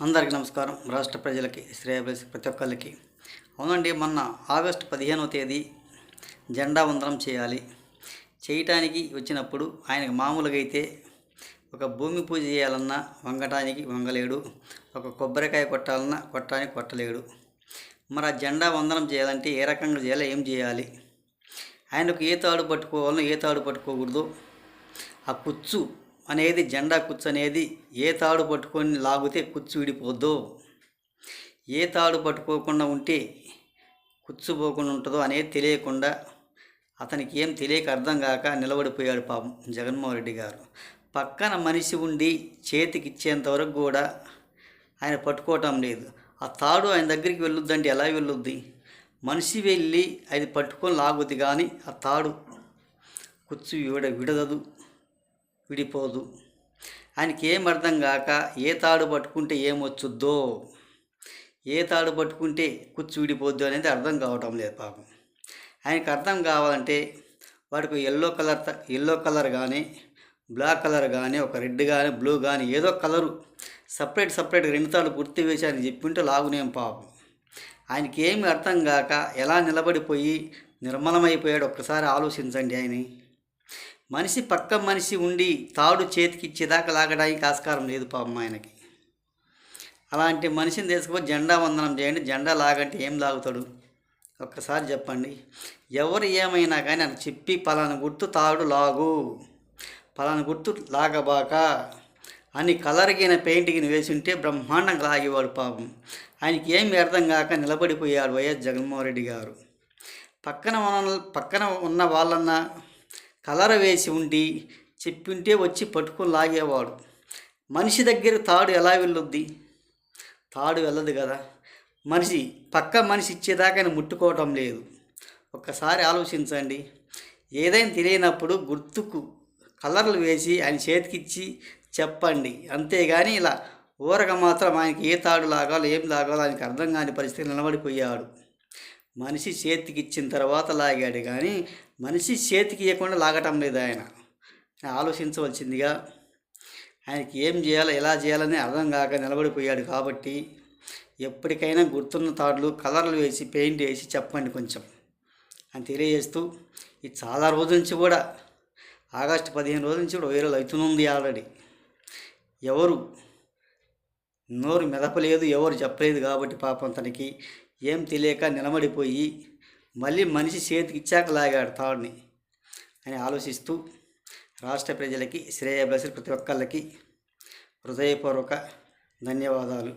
అందరికీ నమస్కారం. రాష్ట్ర ప్రజలకి, శ్రేయభిలాషి ప్రతి ఒక్కరికి. అవునండి, మొన్న ఆగస్టు 15వ తేదీ జెండా వందనం చేయాలి. చేయటానికి వచ్చినప్పుడు ఆయనకు మామూలుగా అయితే ఒక భూమి పూజ చేయాలన్నా వంగటానికి వంగలేడు, ఒక కొబ్బరికాయ కొట్టాలన్నా కొట్టడానికి కొట్టలేడు. మరి ఆ జెండా వందనం చేయాలంటే ఏ రకంగా చేయాలి, ఏం చేయాలి, ఆయనకు ఏ తాడు పట్టుకోవాలో ఏ తాడు పట్టుకోకూడదు, ఆ కుచ్చు అనేది జెండా కుచ్చు అనేది ఏ తాడు పట్టుకొని లాగితే కుచ్చు విడిపోద్దో, ఏ తాడు పట్టుకోకుండా ఉంటే కుచ్చు పోకుండా ఉంటుందో అనేది తెలియకుండా అతనికి ఏం తెలియక అర్థం కాక నిలబడిపోయాడు పాపం జగన్మోహన్ రెడ్డి గారు. పక్కన మనిషి ఉండి చేతికి ఇచ్చేంతవరకు కూడా ఆయన పట్టుకోవటం లేదు. ఆ తాడు ఆయన దగ్గరికి వెళ్ళొద్దంటే ఎలా వెళ్ళొద్ది? మనిషి వెళ్ళి అది పట్టుకొని లాగుద్ది, కానీ ఆ తాడు కుచ్చు విడదదు, విడిపోదు. ఆయనకి ఏం అర్థం కాక ఏ తాడు పట్టుకుంటే ఏమొచ్చుద్దో, ఏ తాడు పట్టుకుంటే కుచ్చు విడిపోద్దు అనేది అర్థం కావటం లేదు పాపం. ఆయనకు అర్థం కావాలంటే వాడికి ఎల్లో కలర్ కానీ బ్లాక్ కలర్ కానీ ఒక రెడ్ కానీ బ్లూ కానీ ఏదో కలరు సపరేట్ రెండు తాడు గుర్తు వేసి ఆయన చెప్పింటే లాగునేం పాపం. ఆయనకి ఏమి అర్థం కాక ఎలా నిలబడిపోయి నిర్మలమైపోయాడు ఒక్కసారి ఆలోచించండి. పక్క మనిషి ఉండి తాడు చేతికి ఇచ్చేదాకా లాగడానికి ఆస్కారం లేదు పాపం ఆయనకి. అలాంటి మనిషిని తీసుకుపోయి జెండా వందనం చేయండి. జెండా లాగంటే ఏం లాగుతాడు ఒక్కసారి చెప్పండి. ఎవరు ఏమైనా కానీ అని చెప్పి పలానా గుర్తు తాడు లాగు, పలానా గుర్తు లాగబాక అని కలర్గిన పెయింటింగ్ని వేసి ఉంటే బ్రహ్మాండంగా లాగేవాడు పాపం. ఆయనకి ఏమి అర్థం కాక నిలబడిపోయాడు వైఎస్ జగన్మోహన్ రెడ్డి గారు. పక్కన ఉన్న వాళ్ళన్నా కలర్ వేసి ఉండి చెప్పింటే వచ్చి పట్టుకొని లాగేవాడు. మనిషి దగ్గర తాడు ఎలా వెళ్ళొద్ది? తాడు వెళ్ళదు కదా. పక్క మనిషి ఇచ్చేదాకా ఆయన ముట్టుకోవటం లేదు. ఒక్కసారి ఆలోచించండి. ఏదైనా తెలియనప్పుడు గుర్తుకు కలర్లు వేసి ఆయన చేతికిచ్చి చెప్పండి, అంతేగాని ఇలా ఊరగా మాత్రం ఆయనకి ఏ తాడు లాగాలో ఏం లాగాలో ఆయనకి అర్థం కాని పరిస్థితి నిలబడిపోయాడు. మనిషి చేతికి ఇచ్చిన తర్వాత లాగాడు, కానీ మనిషి చేతికి ఇవ్వకుండా లాగటం లేదు. ఆయన ఆలోచించవలసిందిగా. ఆయనకి ఏం చేయాలో ఎలా చేయాలని అర్థం కాక నిలబడిపోయాడు. కాబట్టి ఎప్పటికైనా గుర్తున్న తాడులు కలర్లు వేసి పెయింట్ వేసి చెప్పండి కొంచెం అని తెలియజేస్తూ, ఇది చాలా రోజుల నుంచి కూడా ఆగస్టు 15 రోజుల నుంచి కూడా వైరల్ అవుతుంది ఆల్రెడీ. ఎవరు నోరు మెదపలేదు, ఎవరు చెప్పలేదు. కాబట్టి పాపం తనకి ఏం తెలియక నిలబడిపోయి మళ్ళీ మనిషి చేతికి ఇచ్చాక లాగాడు తాడుని అని ఆలోచిస్తూ, రాష్ట్ర ప్రజలకి, శ్రేయభిలాషి ప్రతి ఒక్కళ్ళకి హృదయపూర్వక ధన్యవాదాలు.